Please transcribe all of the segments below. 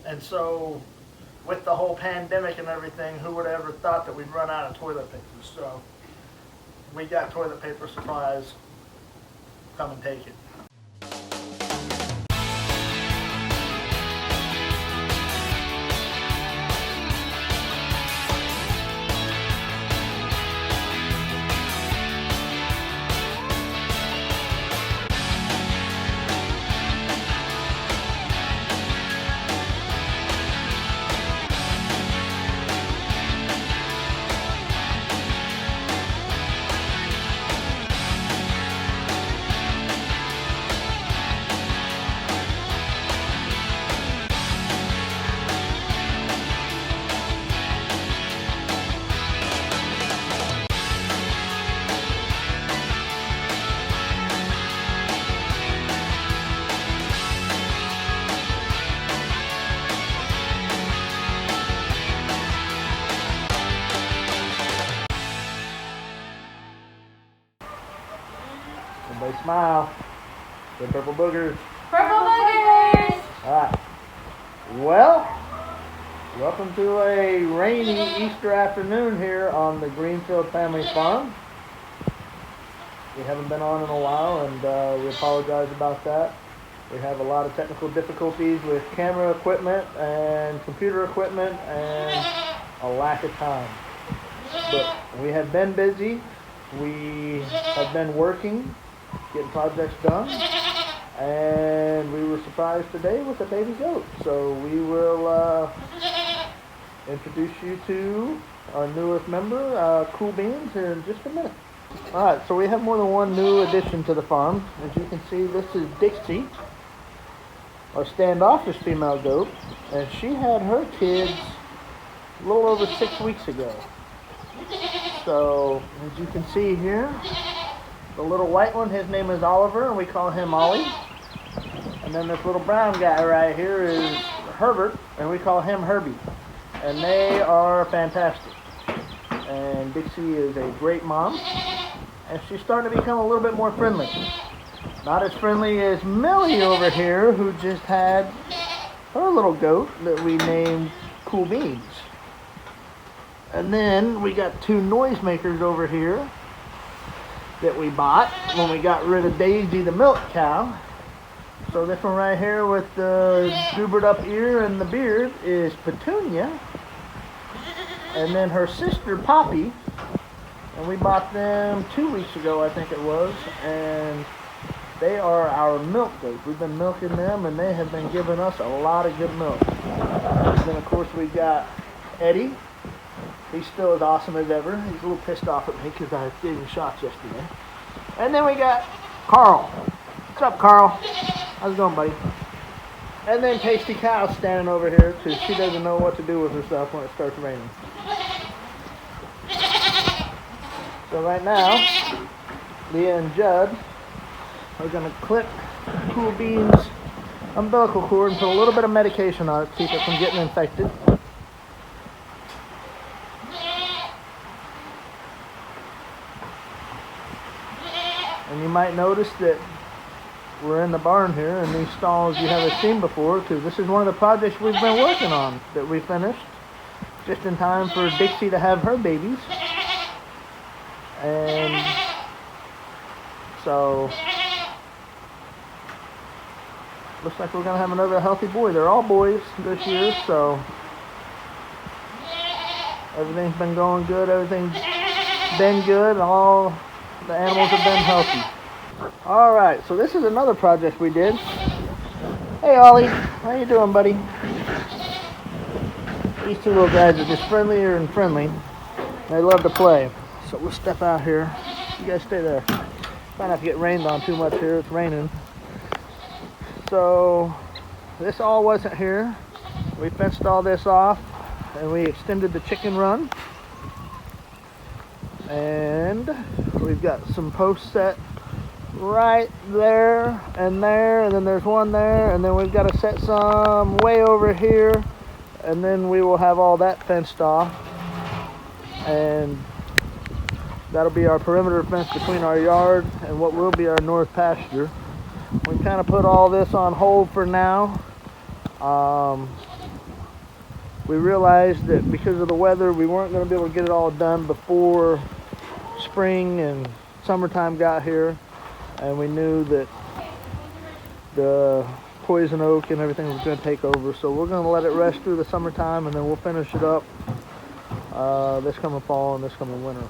And so, with the whole pandemic and everything, who would have ever thought that we'd run out of toilet paper? So, we got toilet paper supplies. Come and take it. Everybody smile. Good purple boogers. Purple boogers! Alright. Well, welcome to a rainy Easter afternoon here on the Greenfield Family Farm. We haven't been on in a while, and we apologize about that. We have a lot of technical difficulties with camera equipment and computer equipment and a lack of time. But we have been busy. We have been working, getting projects done, and we were surprised today with a baby goat. So we will introduce you to our newest member, Cool Beans, here in just a minute. Alright, so we have more than one new addition to the farm. As you can see, this is Dixie, our standoffish female goat, and she had her kids a little over 6 weeks ago. So, as you can see here, the little white one, his name is Oliver, and we call him Ollie. And then this little brown guy right here is Herbert, and we call him Herbie. And they are fantastic. And Dixie is a great mom, and she's starting to become a little bit more friendly. Not as friendly as Millie over here, who just had her little goat that we named Cool Beans. And then we got two noisemakers over here that we bought when we got rid of Daisy the milk cow. So this one right here with the goobered up ear and the beard is Petunia. And then her sister Poppy, and we bought them 2 weeks ago, I think it was, and they are our milk goats. We've been milking them, and they have been giving us a lot of good milk. And then of course we got Eddie. He's still as awesome as ever. He's a little pissed off at me because I gave him shots yesterday. And then we got Carl. What's up, Carl? How's it going, buddy? And then Tasty Cow standing over here because she doesn't know what to do with herself when it starts raining. So right now, Leah and Judd are going to clip Cool Beans' umbilical cord and put a little bit of medication on it to keep it from getting infected. And you might notice that we're in the barn here, and these stalls you haven't seen before, because this is one of the projects we've been working on that we finished just in time for Dixie to have her babies. And so looks like we're gonna have another healthy boy. They're all boys this year, so everything's been going good, everything's been good, all the animals have been healthy. Alright, so this is another project we did. Hey Ollie, how you doing, buddy? These two little guys are just friendlier and friendly. They love to play. So we'll step out here. You guys stay there. Try not to get rained on too much here. It's raining. So this all wasn't here. We fenced all this off and we extended the chicken run. And we've got some posts set right there, and then there's one there, and then we've got to set some way over here, and then we will have all that fenced off, and that'll be our perimeter fence between our yard and what will be our north pasture. We kind of put all this on hold for now. we realized that because of the weather, we weren't going to be able to get it all done before spring and summertime got here, and we knew that the poison oak and everything was going to take over. So we're going to let it rest through the summertime, and then we'll finish it up this coming fall and this coming winter.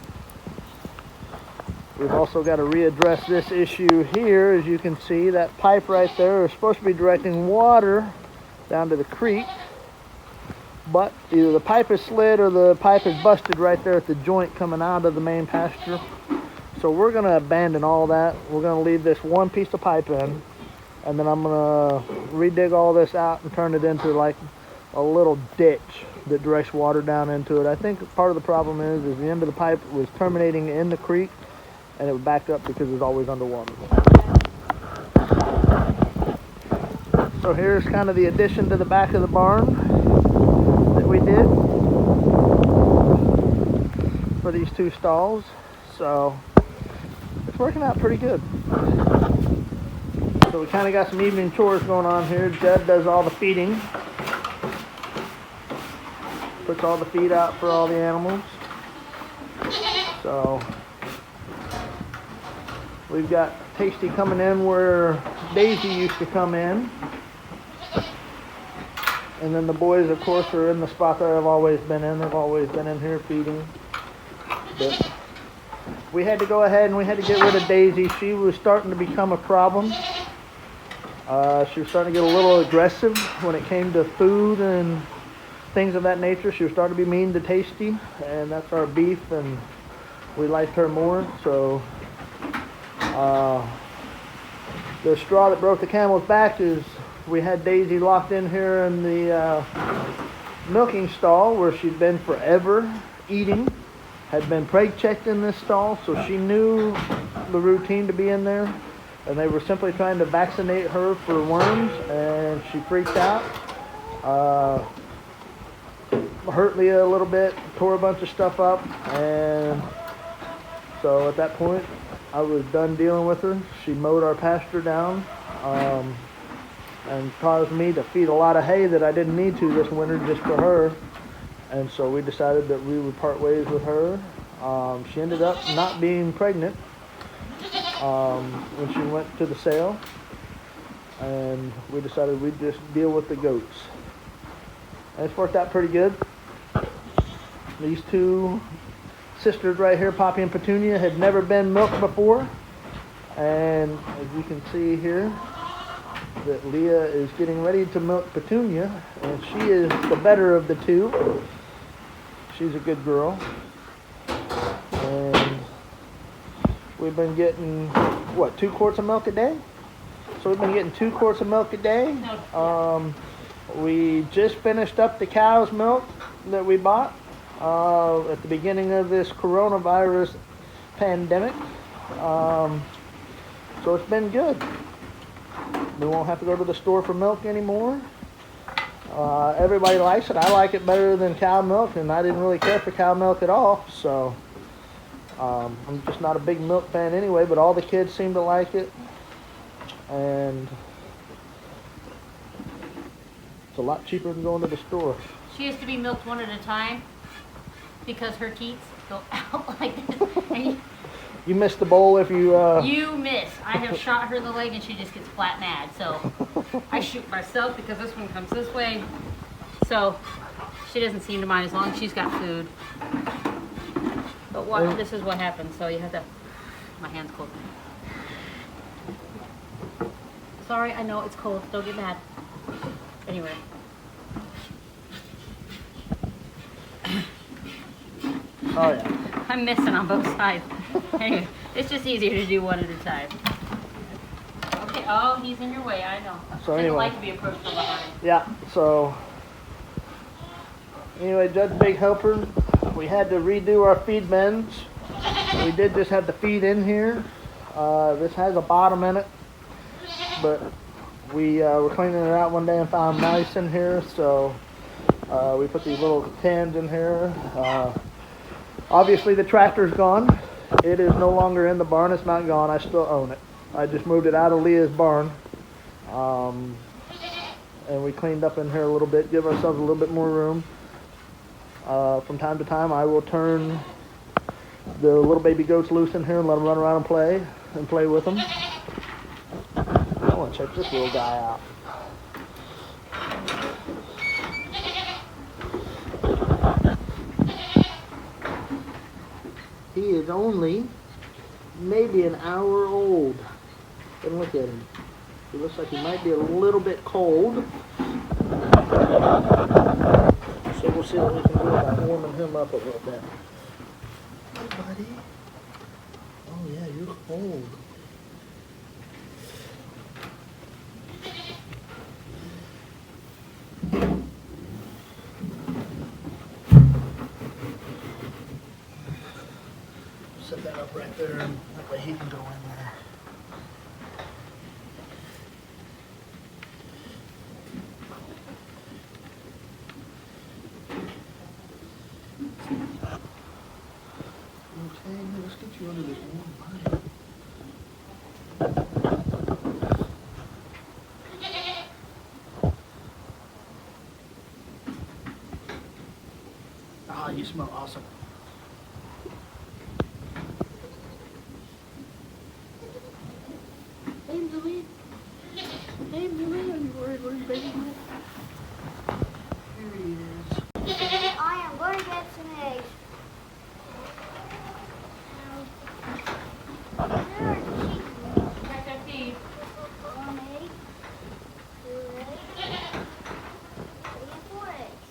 We've also got to readdress this issue here. As you can see, that pipe right there is supposed to be directing water down to the creek, but either the pipe is slid or the pipe is busted right there at the joint coming out of the main pasture. So we're going to abandon all that. We're going to leave this one piece of pipe in, and then I'm going to redig all this out and turn it into like a little ditch that directs water down into it. I think part of the problem is the end of the pipe was terminating in the creek, and it would back up because it's always underwater. So here's kind of the addition to the back of the barn that we did for these two stalls. So it's working out pretty good. So we kind of got some evening chores going on here. Judd does all the feeding. Puts all the feed out for all the animals. So we've got Tasty coming in where Daisy used to come in. And then the boys, of course, are in the spot that I've always been in. They've always been in here feeding. But we had to go ahead and we had to get rid of Daisy. She was starting to become a problem. She was starting to get a little aggressive when it came to food and things of that nature. She was starting to be mean to Tasty, and that's our beef, and we liked her more. So the straw that broke the camel's back is we had Daisy locked in here in the milking stall where she'd been forever eating, had been preg checked in this stall, so she knew the routine to be in there, and they were simply trying to vaccinate her for worms, and she freaked out, hurt Leah a little bit, tore a bunch of stuff up, and so at that point I was done dealing with her. She mowed our pasture down, and caused me to feed a lot of hay that I didn't need to this winter just for her. And so we decided that we would part ways with her. She ended up not being pregnant when she went to the sale, and we decided we'd just deal with the goats. And it's worked out pretty good. These two sisters right here, Poppy and Petunia, had never been milked before, and as you can see here, that Leah is getting ready to milk Petunia, and she is the better of the two. She's a good girl. And we've been getting, 2 quarts of milk a day? So we've been getting 2 quarts of milk a day. We just finished up the cow's milk that we bought at the beginning of this coronavirus pandemic. So it's been good. We won't have to go to the store for milk anymore. Everybody likes it. I like it better than cow milk, and I didn't really care for cow milk at all. So I'm just not a big milk fan anyway, but all the kids seem to like it. And it's a lot cheaper than going to the store. She used to be milked one at a time because her teats go out like this. And you missed the bowl if you... You miss. I have shot her in the leg and she just gets flat mad. So I shoot myself because this one comes this way. So she doesn't seem to mind as long as she's got food. But this is what happens. So you have to... My hand's cold. Sorry, I know it's cold. Don't get mad. Anyway. Oh yeah. I'm missing on both sides. Anyway, it's just easier to do one at a time. Okay, oh, he's in your way, I know. So Doesn't anyway. like to be approached from behind. Yeah, so anyway, Judd's big helper. We had to redo our feed bins. We did just have the feed in here. This has a bottom in it, but we were cleaning it out one day and found mice in here, so we put these little tins in here. Obviously the tractor's gone. It is no longer in the barn. It's not gone. I still own it. I just moved it out of Leah's barn. And we cleaned up in here a little bit, give ourselves a little bit more room. From time to time, I will turn the little baby goats loose in here and let them run around and play with them. I want to check this little guy out. He is only maybe an hour old. And look at him. He looks like he might be a little bit cold. So we'll see what we can do about warming him up a little bit. Hey, buddy. Oh, yeah, you're cold. Set that up right there, and that way he can go in there. Okay, let's get you under this warm light. Ah, you smell awesome. Hey, Louie. Hey, Louie, are you worried where your baby went? Here he is. I am going to get some eggs. There are chickens. Got that feed. 1 egg, 2 eggs, 3 and 4 eggs.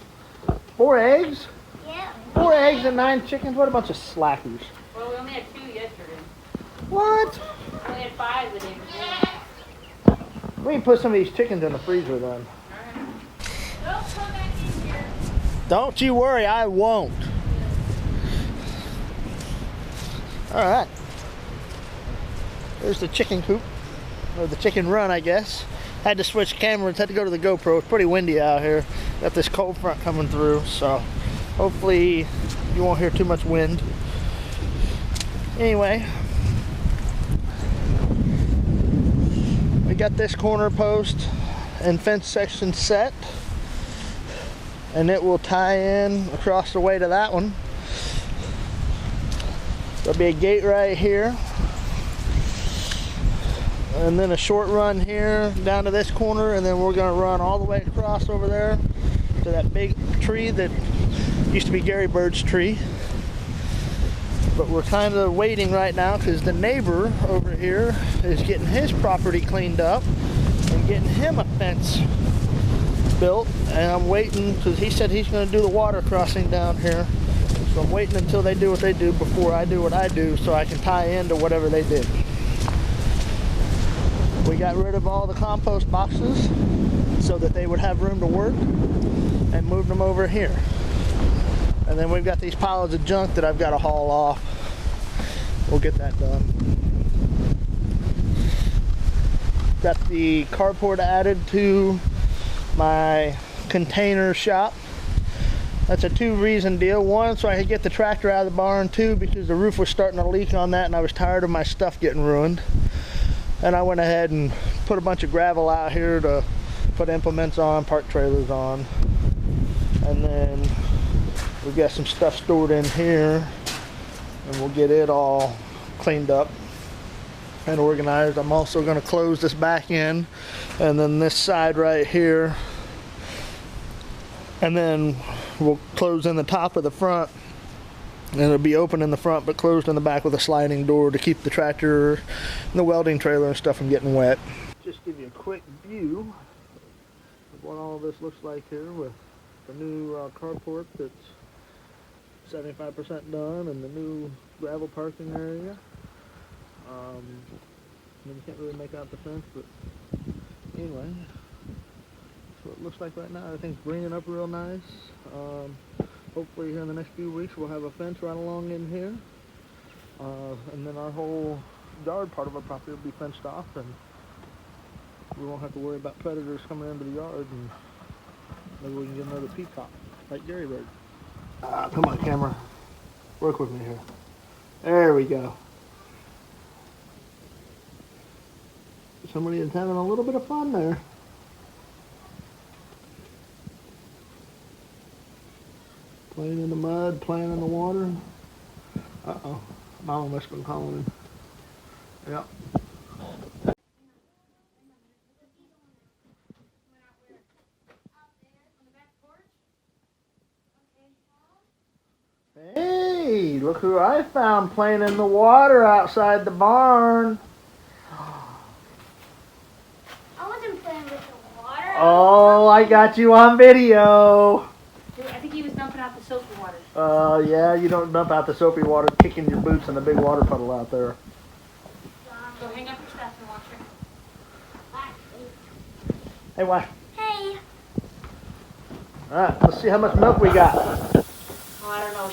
4 eggs? Yeah. 4 eggs and 9 chickens? What a bunch of slackers. Well, we only had 2 yesterday. What? We only had 5 the day before. We can put some of these chickens in the freezer then. Alright. Don't come back in here. Don't you worry, I won't. Alright. There's the chicken coop. Or the chicken run, I guess. Had to switch cameras, had to go to the GoPro. It's pretty windy out here. Got this cold front coming through, so hopefully you won't hear too much wind. Anyway, we got this corner post and fence section set, and it will tie in across the way to that one. There'll be a gate right here, and then a short run here down to this corner, and then we're going to run all the way across over there to that big tree that used to be Gary Bird's tree. But we're kind of waiting right now because the neighbor over here is getting his property cleaned up and getting him a fence built, and I'm waiting because he said he's going to do the water crossing down here. So I'm waiting until they do what they do before I do what I do, so I can tie into whatever they did. We got rid of all the compost boxes so that they would have room to work, and moved them over here. And then we've got these piles of junk that I've got to haul off. We'll get that done. Got the carport added to my container shop. That's a 2-reason deal. 1, so I could get the tractor out of the barn. 2, because the roof was starting to leak on that and I was tired of my stuff getting ruined. And I went ahead and put a bunch of gravel out here to put implements on, park trailers on. And then we've got some stuff stored in here, and we'll get it all cleaned up and organized. I'm also going to close this back in, and then this side right here, and then we'll close in the top of the front, and it'll be open in the front but closed in the back with a sliding door to keep the tractor and the welding trailer and stuff from getting wet. Just give you a quick view of what all this looks like here with the new carport that's 75% done, and the new gravel parking area. You can't really make out the fence, but anyway, that's what it looks like right now. Everything's greening up real nice. Hopefully here in the next few weeks we'll have a fence right along in here, and then our whole yard part of our property will be fenced off, and we won't have to worry about predators coming into the yard, and maybe we can get another peacock like Gary Bird. Come on, camera. Work with me here. There we go. Somebody is having a little bit of fun there. Playing in the mud, playing in the water. Uh-oh. Mama must have been calling him. Yep. Hey, look who I found playing in the water outside the barn. I wasn't playing with the water. Oh, I got you on video. I think he was dumping out the soapy water. Yeah, you don't dump out the soapy water kicking your boots in the big water puddle out there. Go hang up your stuff and watch her. Hey, watch. Hey. Alright, let's see how much milk we got. Oh, I don't know.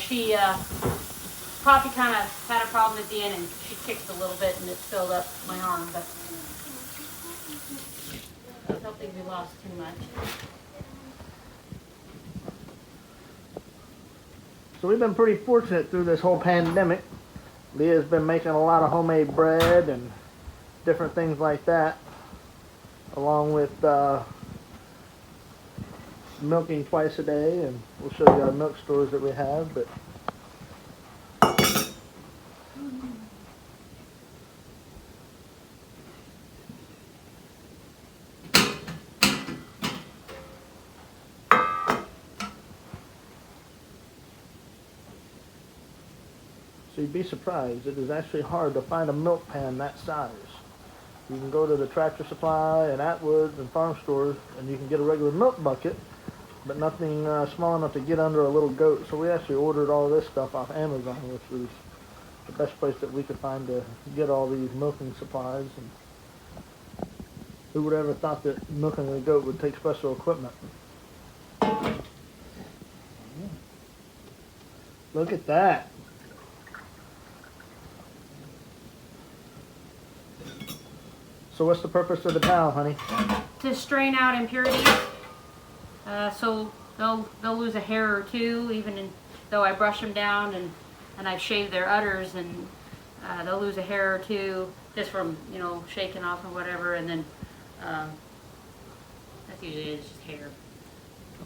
Poppy kind of had a problem at the end and she kicked a little bit and it filled up my arm, but I don't think we lost too much. So we've been pretty fortunate through this whole pandemic. Leah's been making a lot of homemade bread and different things like that, along with milking twice a day, and we'll show you our milk stores that we have. But so you'd be surprised, it is actually hard to find a milk pan that size. You can go to the Tractor Supply and Atwoods and farm stores and you can get a regular milk bucket, but nothing small enough to get under a little goat. So we actually ordered all this stuff off Amazon, which was the best place that we could find to get all these milking supplies. And who would ever thought that milking a goat would take special equipment? Look at that. So what's the purpose of the towel, honey? To strain out impurities, so they'll lose a hair or two, though I brush them down and I've shaved their udders, and they'll lose a hair or two just from shaking off or whatever, and then that's usually it's just hair.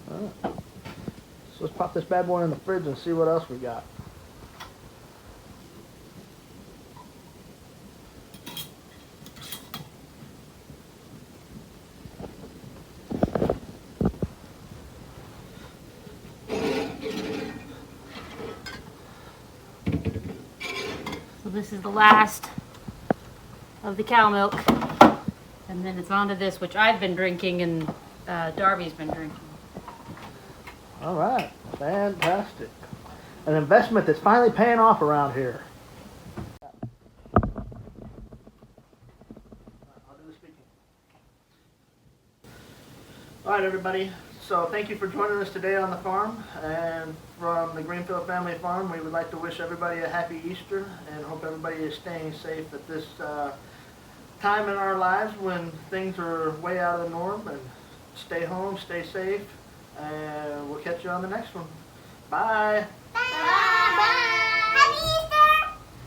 Alright. So let's pop this bad boy in the fridge and see what else we got. So this is the last of the cow milk, and then it's on to this, which I've been drinking and Darby's been drinking. All right, fantastic. An investment that's finally paying off around here. All right, everybody. So thank you for joining us today on the farm. And from the Greenfield Family Farm, we would like to wish everybody a happy Easter and hope everybody is staying safe at this time in our lives when things are way out of the norm. And stay home, stay safe, and we'll catch you on the next one. Bye.